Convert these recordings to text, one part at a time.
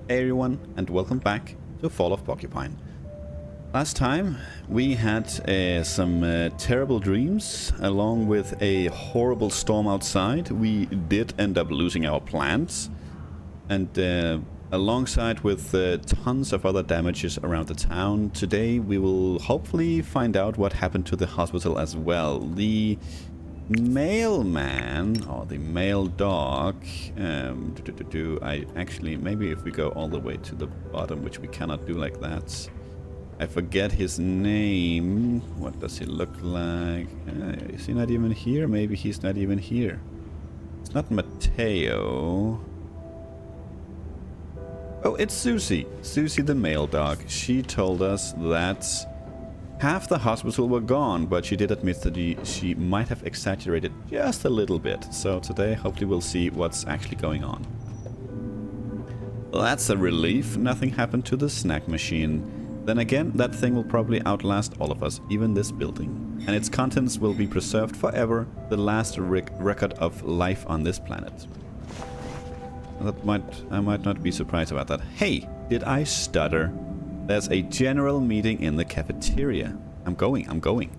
Hey everyone, and welcome back to Fall of Porcupine. Last time we had some terrible dreams along with a horrible storm outside. We did end up losing our plants, and alongside with tons of other damages around the town. Today we will hopefully find out what happened to the hospital as well. The mailman, or the mail dog, I actually, maybe if we go all the way to the bottom, which we cannot do like that. I forget his name. What does he look like? Is he not even here? Maybe he's not even here. It's not Mateo. Oh, it's Susie. Susie the mail dog. She told us that half the hospital were gone, but she did admit that she might have exaggerated just a little bit. So today, hopefully we'll see what's actually going on. Well, that's a relief. Nothing happened to the snack machine. Then again, that thing will probably outlast all of us, even this building. And its contents will be preserved forever, the last record of life on this planet. I might not be surprised about that. Hey, did I stutter? There's a general meeting in the cafeteria. I'm going.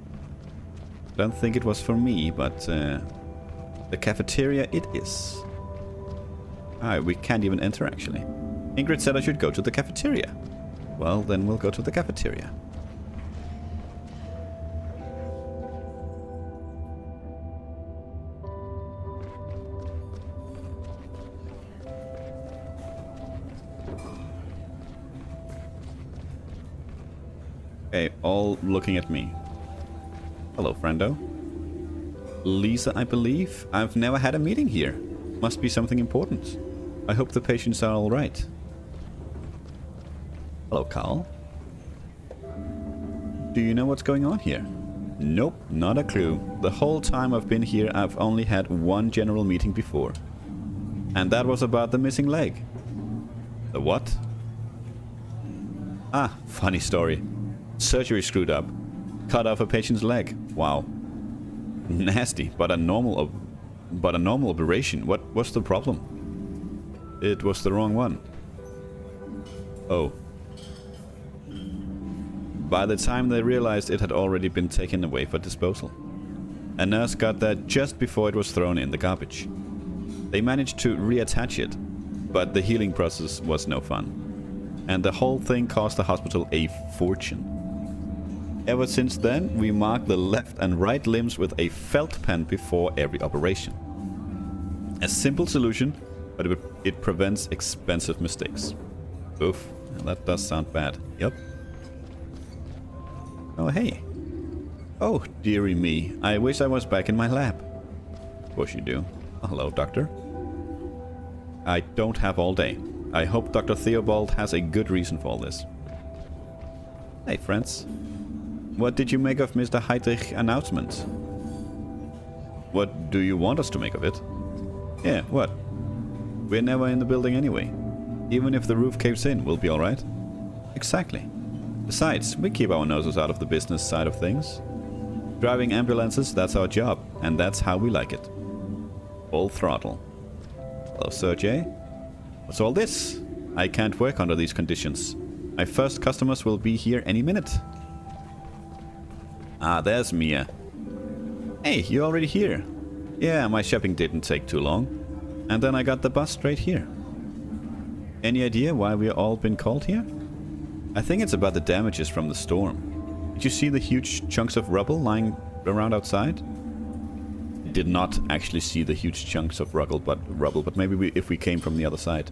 Don't think it was for me, but the cafeteria it is. We can't even enter actually. Ingrid said I should go to the cafeteria. Well, then we'll go to the cafeteria. Okay, all looking at me. Hello, friendo. Lisa, I believe. I've never had a meeting here. Must be something important. I hope the patients are all right. Hello, Carl. Do you know what's going on here? Nope, not a clue. The whole time I've been here, I've only had one general meeting before. And that was about the missing leg. The what? Ah, funny story. Surgery screwed up. Cut off a patient's leg. Wow. Nasty, but a normal operation. What's the problem? It was the wrong one. Oh. By the time they realized it had already been taken away for disposal. A nurse got there just before it was thrown in the garbage. They managed to reattach it, but the healing process was no fun. And the whole thing cost the hospital a fortune. Ever since then, we mark the left and right limbs with a felt pen before every operation. A simple solution, but it prevents expensive mistakes. Oof, that does sound bad. Yep. Oh, hey. Oh, dearie me. I wish I was back in my lab. Of course you do. Hello, doctor. I don't have all day. I hope Dr. Theobald has a good reason for all this. Hey, friends. What did you make of Mr. Heydrich's announcement? What do you want us to make of it? Yeah, what? We're never in the building anyway. Even if the roof caves in, we'll be alright. Exactly. Besides, we keep our noses out of the business side of things. Driving ambulances, that's our job, and that's how we like it. Full throttle. Hello, Sergey. What's all this? I can't work under these conditions. My first customers will be here any minute. Ah, there's Mia. Hey, you're already here. Yeah, my shopping didn't take too long. And then I got the bus straight here. Any idea why we've all been called here? I think it's about the damages from the storm. Did you see the huge chunks of rubble lying around outside? Did not actually see the huge chunks of rubble, but maybe if we came from the other side.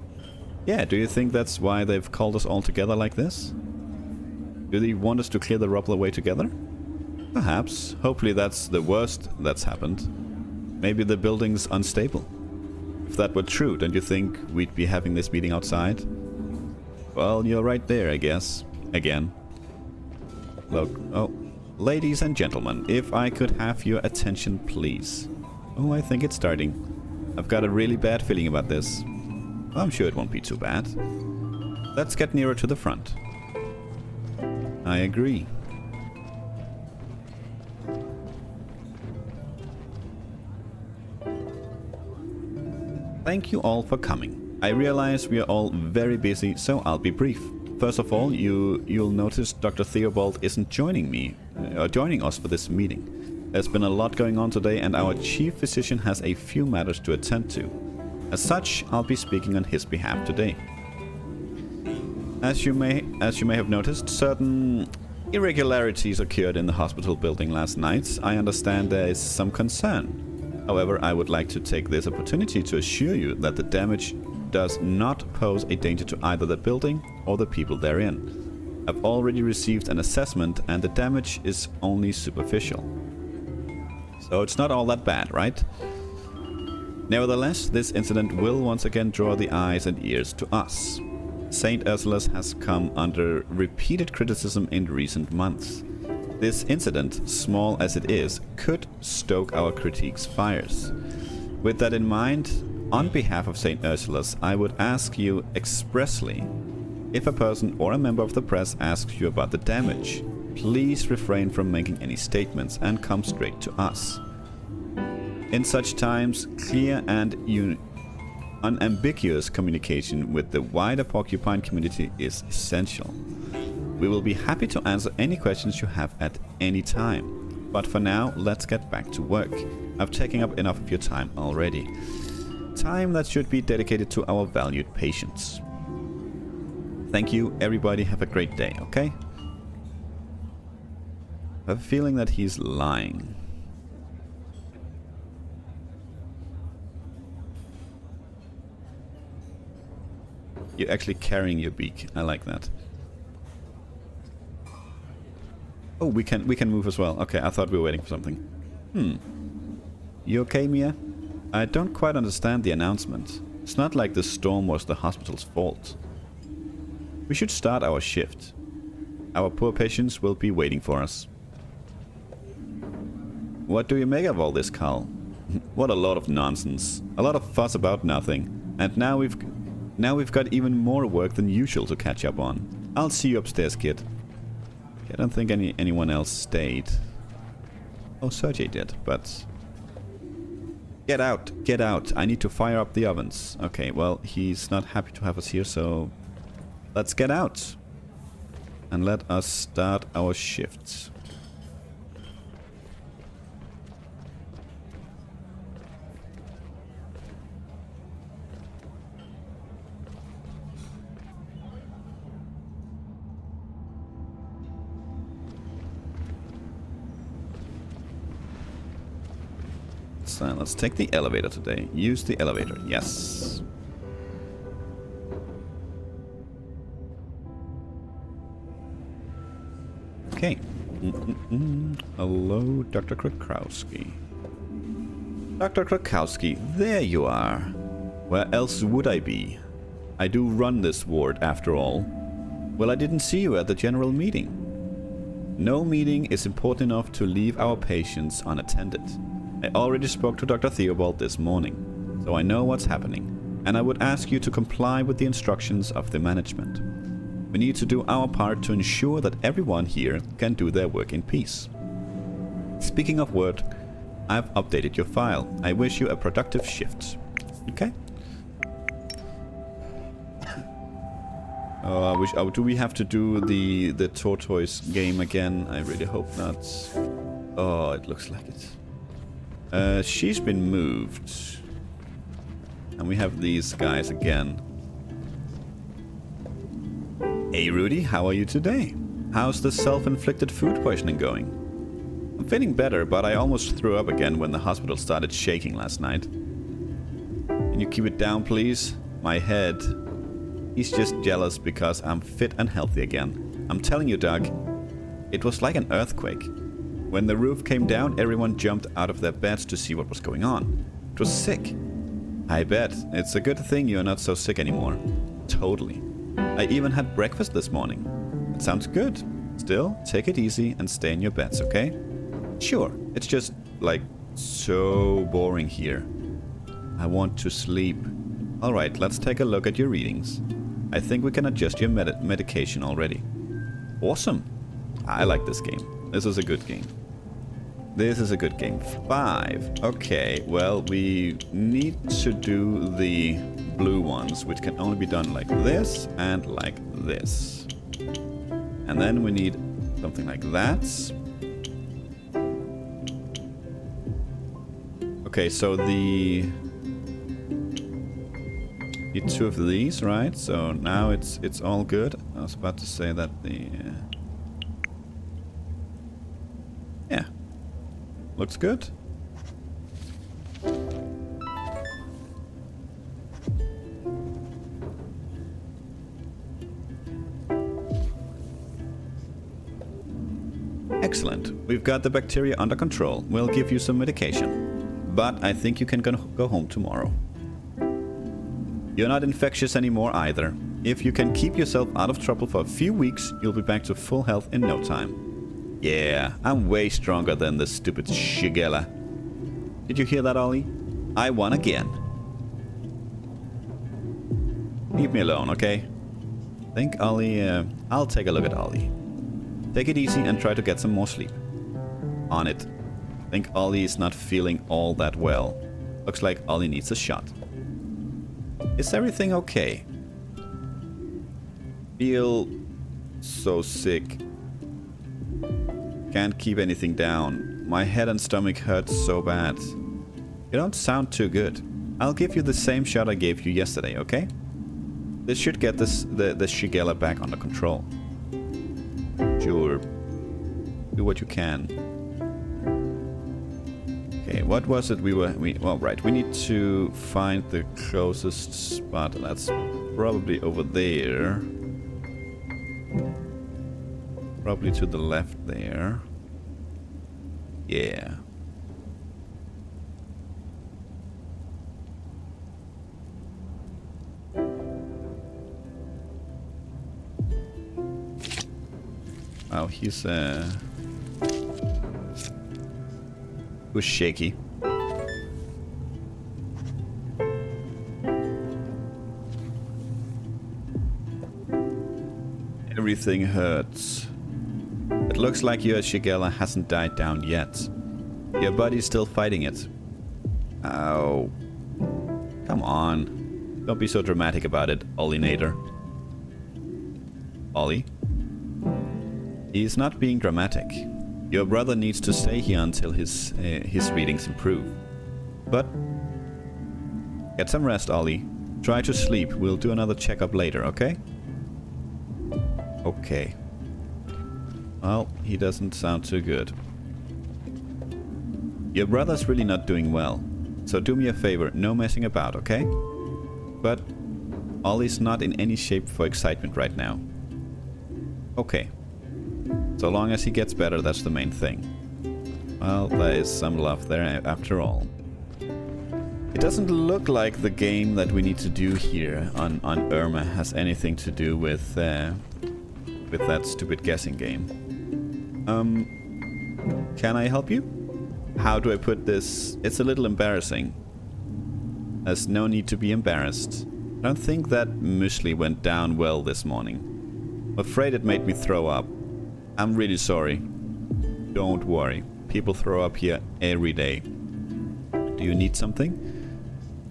Yeah, do you think that's why they've called us all together like this? Do they want us to clear the rubble away together? Perhaps. Hopefully that's the worst that's happened. Maybe the building's unstable. If that were true, don't you think we'd be having this meeting outside? Well, you're right there, I guess. Again. Look, oh, ladies and gentlemen, if I could have your attention, please. Oh, I think it's starting. I've got a really bad feeling about this. I'm sure it won't be too bad. Let's get nearer to the front. I agree. Thank you all for coming. I realize we are all very busy, so I'll be brief. First of all, you'll notice Dr. Theobald isn't joining us for this meeting. There's been a lot going on today, and our chief physician has a few matters to attend to. As such, I'll be speaking on his behalf today. As you may have noticed, certain irregularities occurred in the hospital building last night. I understand there is some concern. However, I would like to take this opportunity to assure you that the damage does not pose a danger to either the building or the people therein. I've already received an assessment and the damage is only superficial. So it's not all that bad, right? Nevertheless, this incident will once again draw the eyes and ears to us. St. Ursula's has come under repeated criticism in recent months. This incident, small as it is, could stoke our critique's fires. With that in mind, on behalf of St. Ursula's, I would ask you expressly, if a person or a member of the press asks you about the damage, please refrain from making any statements and come straight to us. In such times, clear and unambiguous communication with the wider Porcupine community is essential. We will be happy to answer any questions you have at any time. But for now, let's get back to work. I've taken up enough of your time already. Time that should be dedicated to our valued patients. Thank you, everybody. Have a great day, okay? I have a feeling that he's lying. You're actually carrying your beak. I like that. Oh, we can move as well. Okay, I thought we were waiting for something. You okay, Mia? I don't quite understand the announcement. It's not like the storm was the hospital's fault. We should start our shift. Our poor patients will be waiting for us. What do you make of all this, Carl? What a lot of nonsense. A lot of fuss about nothing. And now we've got even more work than usual to catch up on. I'll see you upstairs, kid. I don't think anyone else stayed. Oh, Sergey did, but... Get out! Get out! I need to fire up the ovens. Okay, well, he's not happy to have us here, so... Let's get out! And let us start our shifts. So let's take the elevator today. Use the elevator. Yes. Okay. Hello, Dr. Krakowski. Dr. Krakowski, there you are. Where else would I be? I do run this ward, after all. Well, I didn't see you at the general meeting. No meeting is important enough to leave our patients unattended. I already spoke to Dr. Theobald this morning, so I know what's happening, and I would ask you to comply with the instructions of the management. We need to do our part to ensure that everyone here can do their work in peace. Speaking of work, I've updated your file. I wish you a productive shift. Okay? Do we have to do the tortoise game again? I really hope not. Oh, it looks like it. She's been moved. And we have these guys again. Hey Rudy, how are you today? How's the self-inflicted food poisoning going? I'm feeling better, but I almost threw up again when the hospital started shaking last night. Can you keep it down, please? My head. He's just jealous because I'm fit and healthy again. I'm telling you, Doug, it was like an earthquake. When the roof came down, everyone jumped out of their beds to see what was going on. It was sick. I bet. It's a good thing you're not so sick anymore. Totally. I even had breakfast this morning. It sounds good. Still, take it easy and stay in your beds, okay? Sure. It's just, like, so boring here. I want to sleep. Alright, let's take a look at your readings. I think we can adjust your medication already. Awesome. I like this game. This is a good game. This is a good game. 5. Okay, well, we need to do the blue ones, which can only be done like this and like this. And then we need something like that. Okay, so the... Need 2 of these, right? So now it's all good. I was about to say that the... yeah. Looks good. Excellent. We've got the bacteria under control. We'll give you some medication. But I think you can go home tomorrow. You're not infectious anymore either. If you can keep yourself out of trouble for a few weeks, you'll be back to full health in no time. Yeah, I'm way stronger than this stupid Shigella. Did you hear that, Ollie? I won again. Leave me alone, okay? Think Ollie... I'll take a look at Ollie. Take it easy and try to get some more sleep. On it. Think Ollie is not feeling all that well. Looks like Ollie needs a shot. Is everything okay? Feel so sick. Can't keep anything down. My head and stomach hurt so bad. You don't sound too good. I'll give you the same shot I gave you yesterday, okay? This should get the Shigella back under control. Sure. Do what you can. Okay, what was it well, right, we need to find the closest spot. That's probably over there. Probably to the left there. Yeah. Wow, he's was shaky. Everything hurts. It looks like your Shigella hasn't died down yet. Your body's still fighting it. Ow. Come on. Don't be so dramatic about it, Ollie-nator. Ollie? He's not being dramatic. Your brother needs to stay here until his readings improve. But get some rest, Ollie. Try to sleep. We'll do another checkup later, okay? Okay. Well, he doesn't sound too good. Your brother's really not doing well. So do me a favor, no messing about, okay? But Ollie's not in any shape for excitement right now. Okay. So long as he gets better, that's the main thing. Well, there is some love there after all. It doesn't look like the game that we need to do here on Irma has anything to do with that stupid guessing game. Can I help you? How do I put this? It's a little embarrassing. There's no need to be embarrassed. I don't think that muesli went down well this morning. I'm afraid it made me throw up. I'm really sorry. Don't worry. People throw up here every day. Do you need something?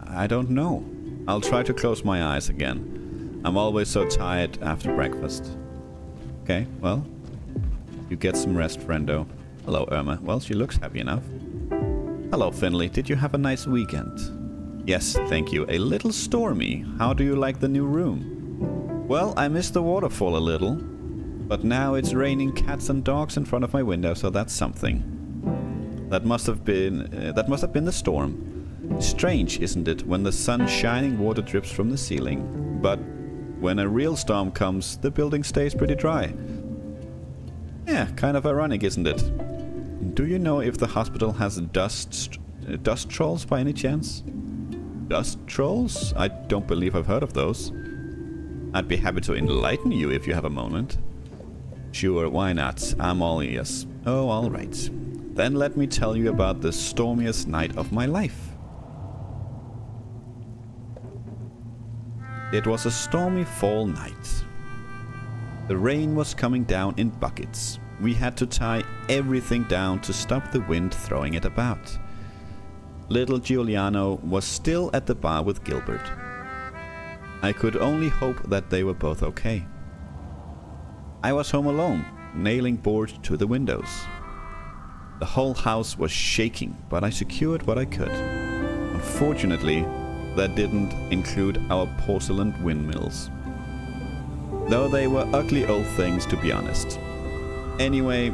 I don't know. I'll try to close my eyes again. I'm always so tired after breakfast. Okay, well. You get some rest, friendo. Hello, Irma. Well, she looks happy enough. Hello, Finley. Did you have a nice weekend? Yes, thank you. A little stormy. How do you like the new room? Well, I missed the waterfall a little. But now it's raining cats and dogs in front of my window, so that's something. That must have been the storm. Strange, isn't it, when the sun's shining, water drips from the ceiling. But when a real storm comes, the building stays pretty dry. Yeah, kind of ironic, isn't it? Do you know if the hospital has dust trolls by any chance? Dust trolls? I don't believe I've heard of those. I'd be happy to enlighten you if you have a moment. Sure, why not? I'm all ears. Oh, all right. Then let me tell you about the stormiest night of my life. It was a stormy fall night. The rain was coming down in buckets. We had to tie everything down to stop the wind throwing it about. Little Giuliano was still at the bar with Gilbert. I could only hope that they were both okay. I was home alone, nailing boards to the windows. The whole house was shaking, but I secured what I could. Unfortunately, that didn't include our porcelain windmills. Though they were ugly old things, to be honest. Anyway,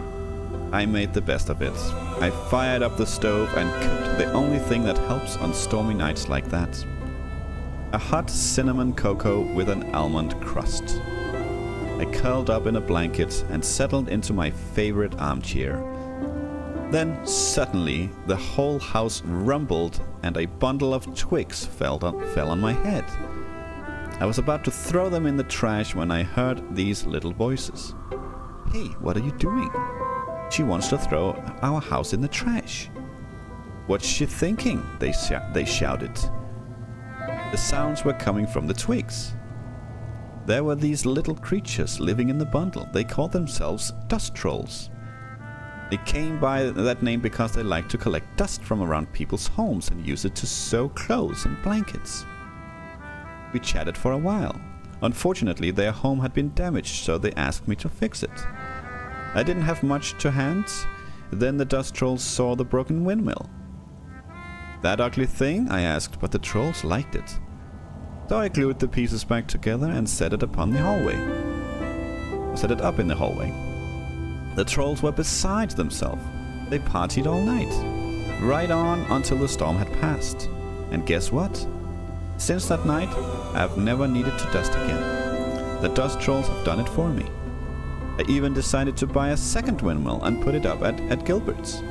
I made the best of it. I fired up the stove and cooked the only thing that helps on stormy nights like that. A hot cinnamon cocoa with an almond crust. I curled up in a blanket and settled into my favorite armchair. Then, suddenly, the whole house rumbled and a bundle of twigs fell on my head. I was about to throw them in the trash when I heard these little voices. "Hey, what are you doing? She wants to throw our house in the trash." "What's she thinking?" they shouted. The sounds were coming from the twigs. There were these little creatures living in the bundle. They called themselves dust trolls. They came by that name because they liked to collect dust from around people's homes and use it to sew clothes and blankets. We chatted for a while. Unfortunately, their home had been damaged, so they asked me to fix it. I didn't have much to hand. Then the dust trolls saw the broken windmill. "That ugly thing?" I asked, but the trolls liked it. So I glued the pieces back together and set it up in the hallway. The trolls were beside themselves. They partied all night, right on until the storm had passed. And guess what? Since that night, I've never needed to dust again. The dust trolls have done it for me. I even decided to buy a second windmill and put it up at Gilbert's.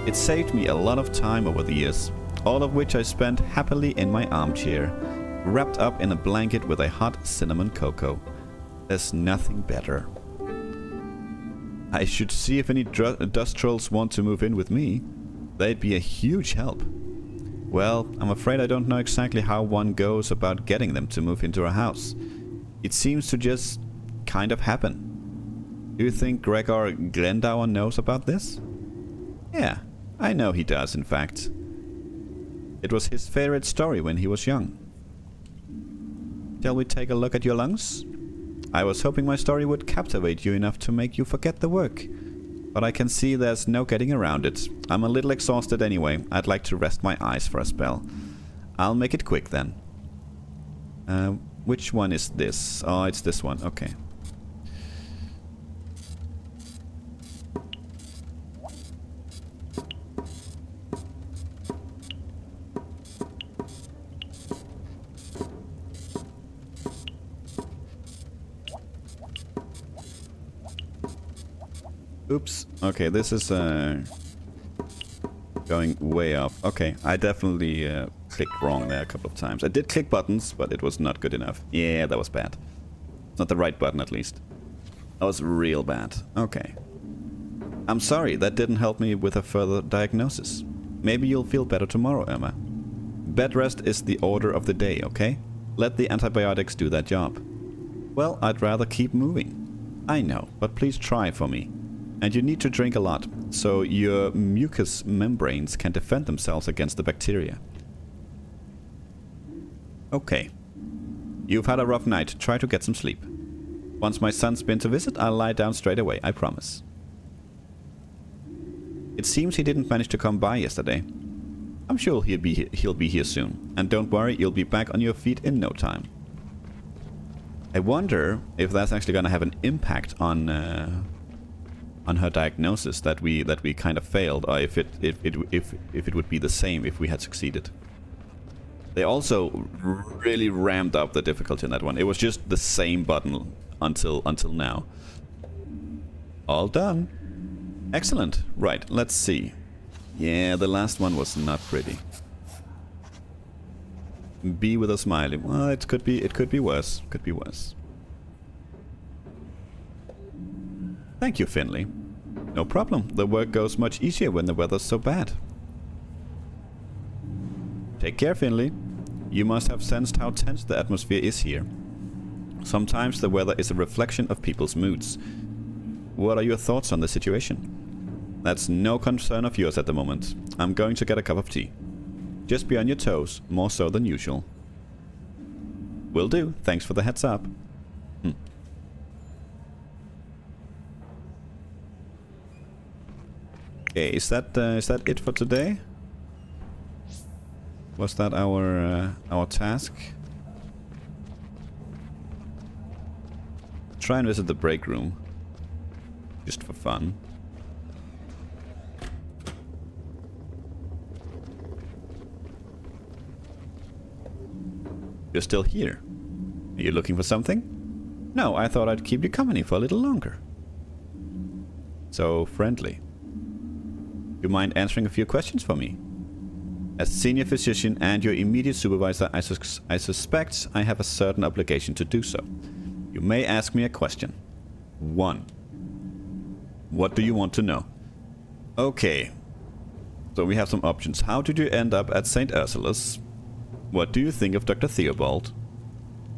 It saved me a lot of time over the years, all of which I spent happily in my armchair, wrapped up in a blanket with a hot cinnamon cocoa. There's nothing better. I should see if any dust trolls want to move in with me. They'd be a huge help. Well, I'm afraid I don't know exactly how one goes about getting them to move into a house. It seems to just kind of happen. Do you think Gregor Glendower knows about this? Yeah, I know he does, in fact. It was his favorite story when he was young. Shall we take a look at your lungs? I was hoping my story would captivate you enough to make you forget the work. But I can see there's no getting around it. I'm a little exhausted anyway. I'd like to rest my eyes for a spell. I'll make it quick then. Which one is this? Oh, it's this one. Okay. Oops. Okay, this is going way up. Okay, I definitely clicked wrong there a couple of times. I did click buttons, but it was not good enough. Yeah, that was bad. Not the right button, at least. That was real bad. Okay. I'm sorry, that didn't help me with a further diagnosis. Maybe you'll feel better tomorrow, Emma. Bed rest is the order of the day, okay? Let the antibiotics do that job. Well, I'd rather keep moving. I know, but please try for me. And you need to drink a lot, so your mucous membranes can defend themselves against the bacteria. Okay. You've had a rough night. Try to get some sleep. Once my son's been to visit, I'll lie down straight away, I promise. It seems he didn't manage to come by yesterday. I'm sure he'll be here soon. And don't worry, you'll be back on your feet in no time. I wonder if that's actually going to have an impact on her diagnosis that we kind of failed, or if it would be the same if we had succeeded. They also really ramped up the difficulty in that one. It was just the same button until now. All done. Excellent. Right, let's see. Yeah, the last one was not pretty. B with a smiley. Well, it could be worse. Could be worse. Thank you, Finley. No problem. The work goes much easier when the weather's so bad. Take care, Finley. You must have sensed how tense the atmosphere is here. Sometimes the weather is a reflection of people's moods. What are your thoughts on the situation? That's no concern of yours at the moment. I'm going to get a cup of tea. Just be on your toes, more so than usual. Will do. Thanks for the heads up. Okay, is that it for today? Was that our task? Try and visit the break room. Just for fun. You're still here. Are you looking for something? No, I thought I'd keep you company for a little longer. So friendly. You mind answering a few questions for me? As senior physician and your immediate supervisor, I suspect I have a certain obligation to do so. You may ask me a question. 1. What do you want to know? Okay. So we have some options. How did you end up at St. Ursula's? What do you think of Dr. Theobald?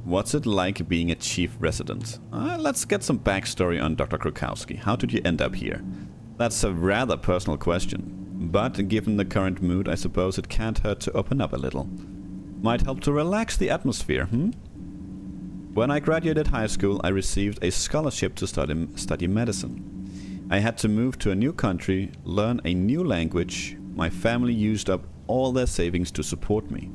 What's it like being a chief resident? Let's get some backstory on Dr. Krukowski. How did you end up here? That's a rather personal question. But given the current mood, I suppose it can't hurt to open up a little. Might help to relax the atmosphere, When I graduated high school, I received a scholarship to study medicine. I had to move to a new country, learn a new language. My family used up all their savings to support me.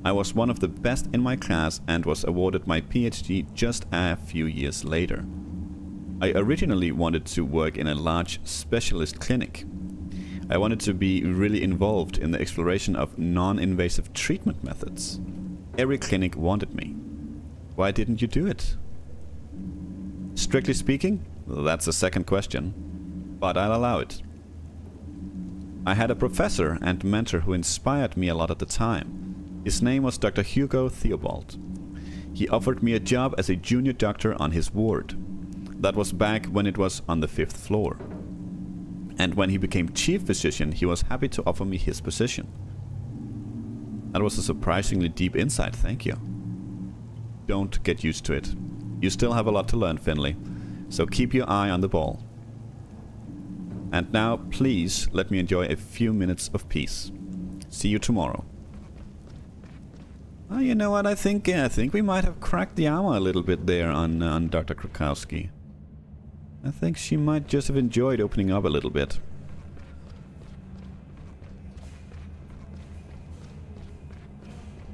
I was one of the best in my class and was awarded my PhD just a few years later. I originally wanted to work in a large specialist clinic. I wanted to be really involved in the exploration of non-invasive treatment methods. Every clinic wanted me. Why didn't you do it? Strictly speaking, that's the second question, but I'll allow it. I had a professor and mentor who inspired me a lot at the time. His name was Dr. Hugo Theobald. He offered me a job as a junior doctor on his ward. That was back when it was on the 5th floor. And when he became chief physician, he was happy to offer me his position. That was a surprisingly deep insight, thank you. Don't get used to it. You still have a lot to learn, Finley, so keep your eye on the ball. And now, please, let me enjoy a few minutes of peace. See you tomorrow. Oh, you know what, I think we might have cracked the armor a little bit there on Dr. Krukowski. I think she might just have enjoyed opening up a little bit.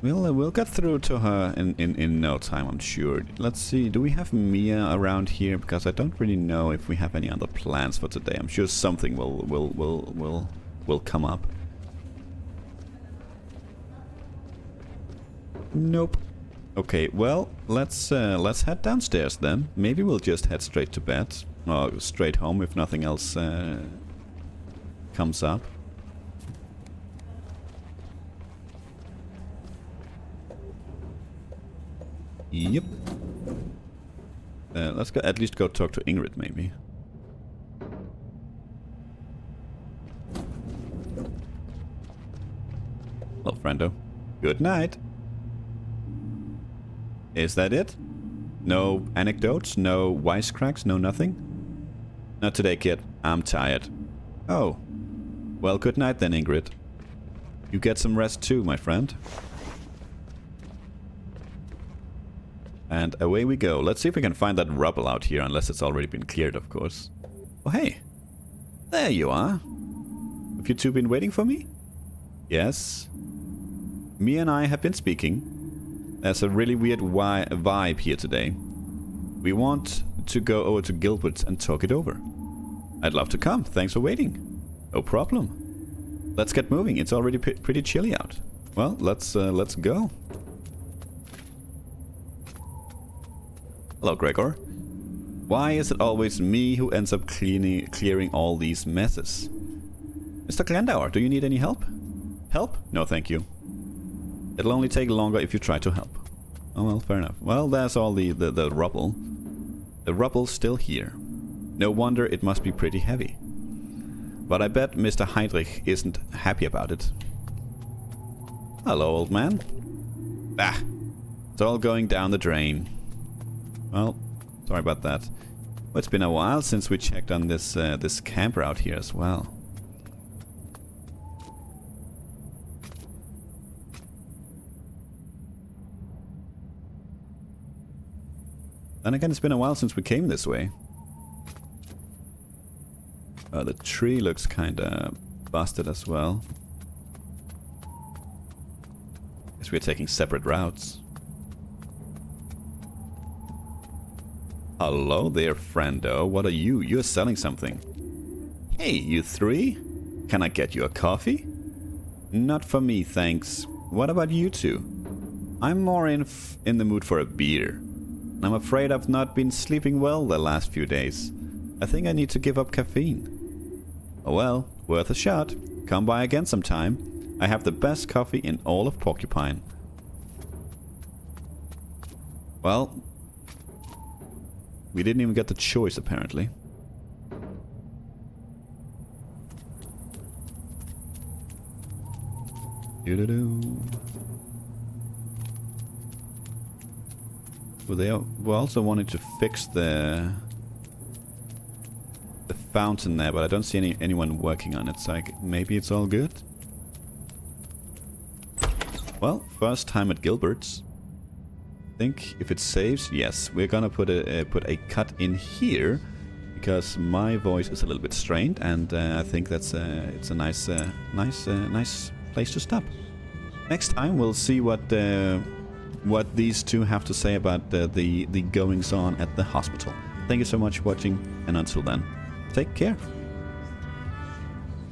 We'll get through to her in no time, I'm sure. Let's see, do we have Mia around here? Because I don't really know if we have any other plans for today. I'm sure something will come up. Nope. Okay, well, let's head downstairs then. Maybe we'll just head straight to bed. Or straight home if nothing else comes up. Yep. Let's at least go talk to Ingrid, maybe. Well, friendo. Good night. Is that it? No anecdotes? No wisecracks? No nothing? Not today, kid. I'm tired. Oh. Well, good night then, Ingrid. You get some rest too, my friend. And away we go. Let's see if we can find that rubble out here, unless it's already been cleared, of course. Oh, hey. There you are. Have you two been waiting for me? Yes. Me and I have been speaking. There's a really weird vibe here today. We want to go over to Gilbert's and talk it over. I'd love to come. Thanks for waiting. No problem. Let's get moving. It's already pretty chilly out. Well, let's go. Hello, Gregor. Why is it always me who ends up clearing all these messes? Mr. Glandauer, do you need any help? Help? No, thank you. It'll only take longer if you try to help. Oh, well, fair enough. Well, there's all the rubble. The rubble's still here. No wonder it must be pretty heavy. But I bet Mr. Heinrich isn't happy about it. Hello, old man. Ah, it's all going down the drain. Well, sorry about that. Well, it's been a while since we checked on this camper out here as well. Then again, it's been a while since we came this way. The tree looks kinda busted as well. Guess we're taking separate routes. Hello there, friendo. What are you? You're selling something. Hey, you three? Can I get you a coffee? Not for me, thanks. What about you two? I'm more in the mood for a beer. I'm afraid I've not been sleeping well the last few days. I think I need to give up caffeine. Oh well, worth a shot. Come by again sometime. I have the best coffee in all of Porcupine. Well, we didn't even get the choice apparently. Doo-doo-doo. Well, they also wanted to fix the fountain there, but I don't see anyone working on it, so maybe it's all good. Well, first time at Gilbert's. I think if it saves, yes, we're gonna put a cut in here because my voice is a little bit strained, and I think that's it's a nice place to stop. Next time we'll see what these two have to say about the goings on at the hospital. Thank you so much for watching, and until then, take care.